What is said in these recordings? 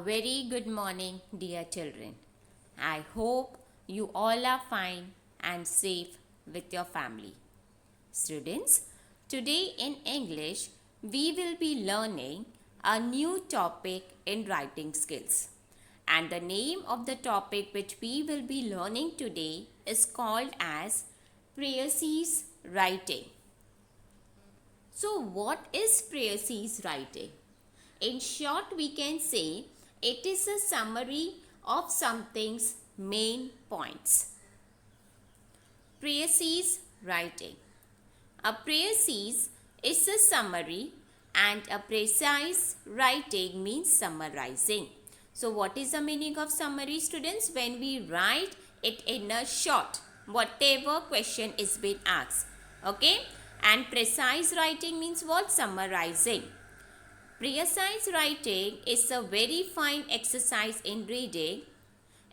very good morning, dear children. I hope you all are fine and safe with your family. Students, today in English, we will be learning a new topic in writing skills. And the name of the topic which we will be learning today is called as Prayesees writing. So, what is Prayesees writing? In short, we can say it is a summary of something's main points. Prayesees writing. A prayesees is a summary and a precise writing means summarizing. So what is the meaning of summary, students? When we write it in a short, whatever question is being asked. Okay? And precise writing means what? Summarizing. Precise writing is a very fine exercise in reading.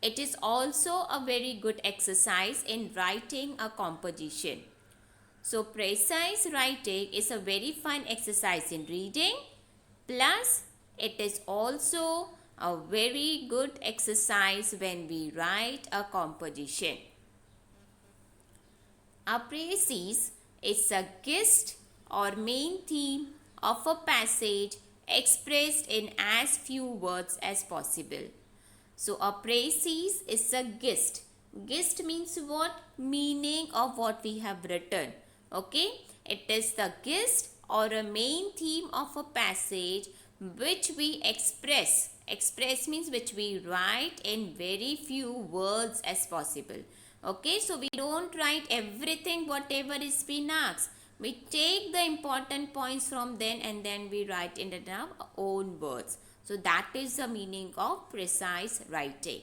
It is also a very good exercise in writing a composition. So, precise writing is a very fine exercise in reading, plus it is also a very good exercise when we write a composition. A prayesees is a gist or main theme of a passage expressed in as few words as possible. So a prayesees is a gist. Gist means what? Meaning of what we have written. Okay? It is the gist or a main theme of a passage which we express. Express means which we write in very few words as possible. Okay? So we don't write everything whatever is being asked. We take the important points from then and then we write in our own words. So that is the meaning of precise writing.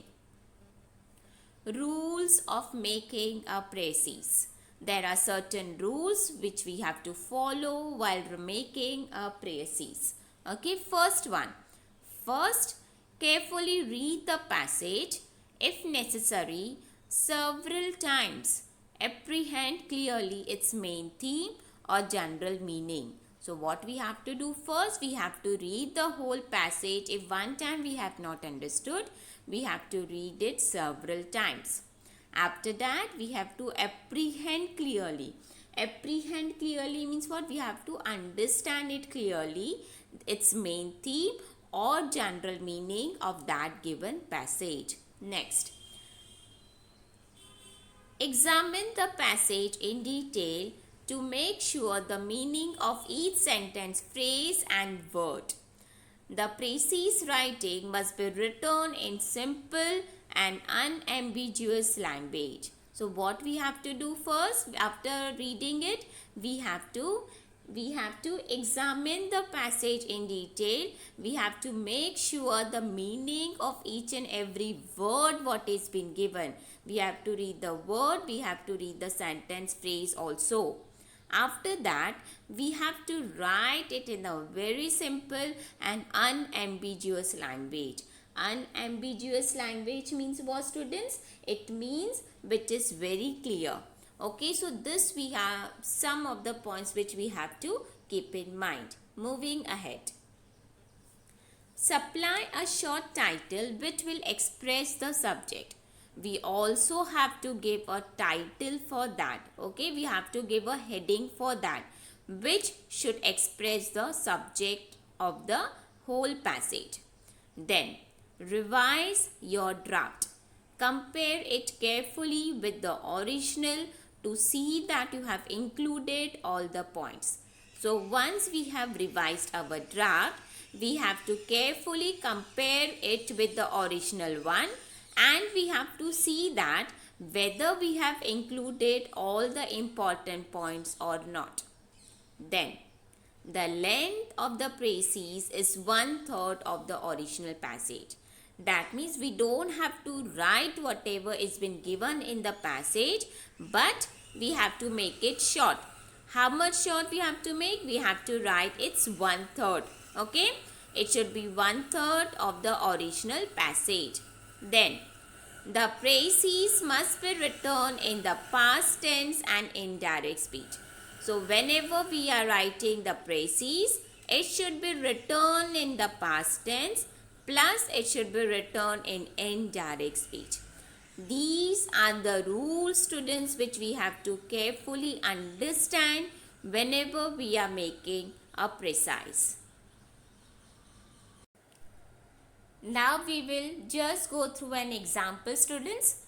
Rules of making a prayesees. There are certain rules which we have to follow while making a prayesees. Okay, first one. First, carefully read the passage. If necessary, several times. Apprehend clearly its main theme or general meaning. So what we have to do first, we have to read the whole passage. If one time we have not understood, we have to read it several times. After that, we have to apprehend clearly. Apprehend clearly means what? We have to understand it clearly, its main theme or general meaning of that given passage. Next, examine the passage in detail to make sure the meaning of each sentence, phrase and word. The prayesees writing must be written in simple and unambiguous language. So what we have to do first, after reading it, we have to examine the passage in detail. We have to make sure the meaning of each and every word what is been given. We have to read the word, we have to read the sentence, phrase also. After that, we have to write it in a very simple and unambiguous language. Unambiguous language means what, students? It means which is very clear. Okay, so this we have some of the points which we have to keep in mind. Moving ahead. Supply a short title which will express the subject. We also have to give a title for that. Okay, we have to give a heading for that which should express the subject of the whole passage. Then revise your draft. Compare it carefully with the original to see that you have included all the points. So once we have revised our draft, we have to carefully compare it with the original one, and we have to see that whether we have included all the important points or not. Then, the length of the prayesees is 1/3 of the original passage. That means we don't have to write whatever is been given in the passage, but we have to make it short. How much short we have to make? We have to write it's 1/3. Okay? It should be 1/3 of the original passage. Then, the prayesees must be written in the past tense and indirect speech. So, whenever we are writing the prayesees, it should be written in the past tense plus it should be written in indirect speech. These are the rules, students, which we have to carefully understand whenever we are making a precise. Now we will just go through an example, students,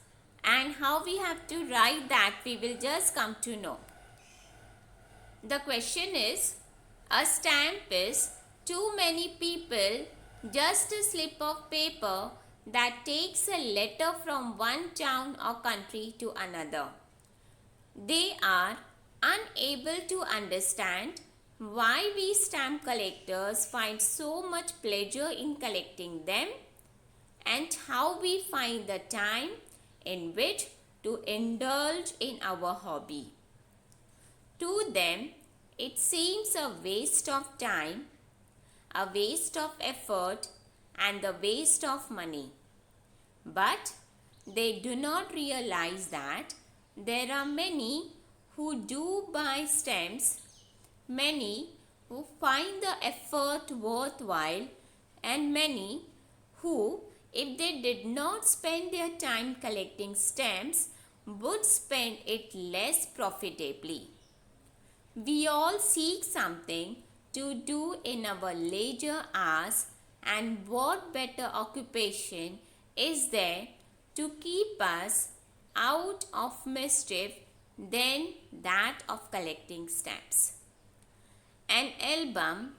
and how we have to write that we will just come to know. The question is, a stamp is too many people, just a slip of paper that takes a letter from one town or country to another. They are unable to understand why we stamp collectors find so much pleasure in collecting them and how we find the time in which to indulge in our hobby. To them, it seems a waste of time, a waste of effort, and a waste of money. But they do not realize that there are many who do buy stamps, many who find the effort worthwhile, and many who, if they did not spend their time collecting stamps, would spend it less profitably. We all seek something to do in our leisure hours, and what better occupation is there to keep us out of mischief than that of collecting stamps? An album,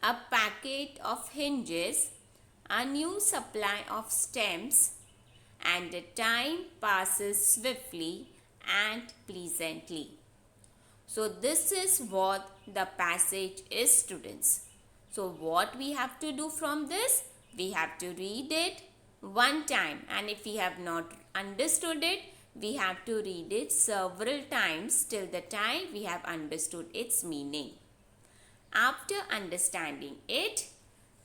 a packet of hinges, a new supply of stamps, and the time passes swiftly and pleasantly. So this is what the passage is, students. So what we have to do from this? We have to read it one time, and if we have not understood it, we have to read it several times till the time we have understood its meaning. After understanding it,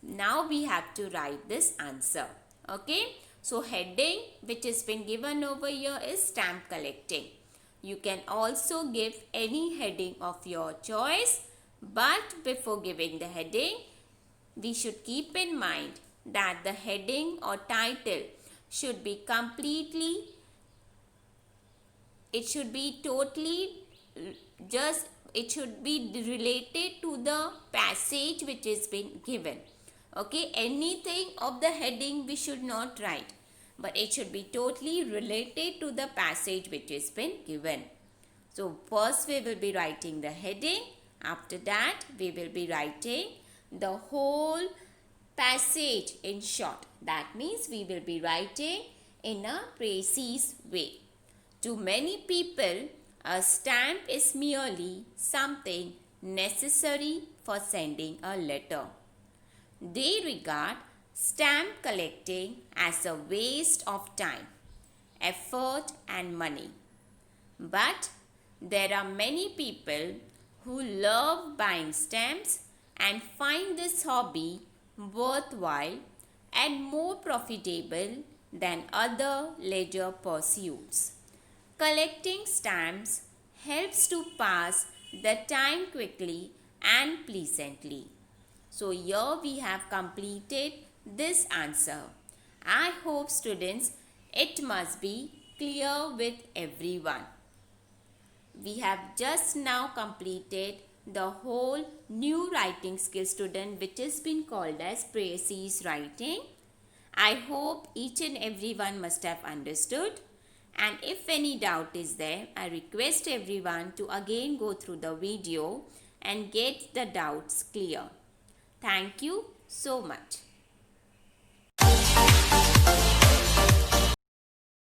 now we have to write this answer. Okay. So heading which has been given over here is stamp collecting. You can also give any heading of your choice, but before giving the heading, we should keep in mind that the heading or title should be completely, it should be totally it should be related to the passage which has been given. Okay, anything of the heading we should not write, but it should be totally related to the passage which has been given. So first we will be writing the heading. After that we will be writing the whole passage in short. That means we will be writing in a precise way. To many people, a stamp is merely something necessary for sending a letter. They regard stamp collecting as a waste of time, effort, and money. But there are many people who love buying stamps and find this hobby worthwhile and more profitable than other leisure pursuits. Collecting stamps helps to pass the time quickly and pleasantly. So here we have completed this answer. I hope, students, it must be clear with everyone. We have just now completed the whole new writing skill, student, which has been called as precise writing. I hope each and everyone must have understood. And if any doubt is there, I request everyone to again go through the video and get the doubts clear. Thank you so much.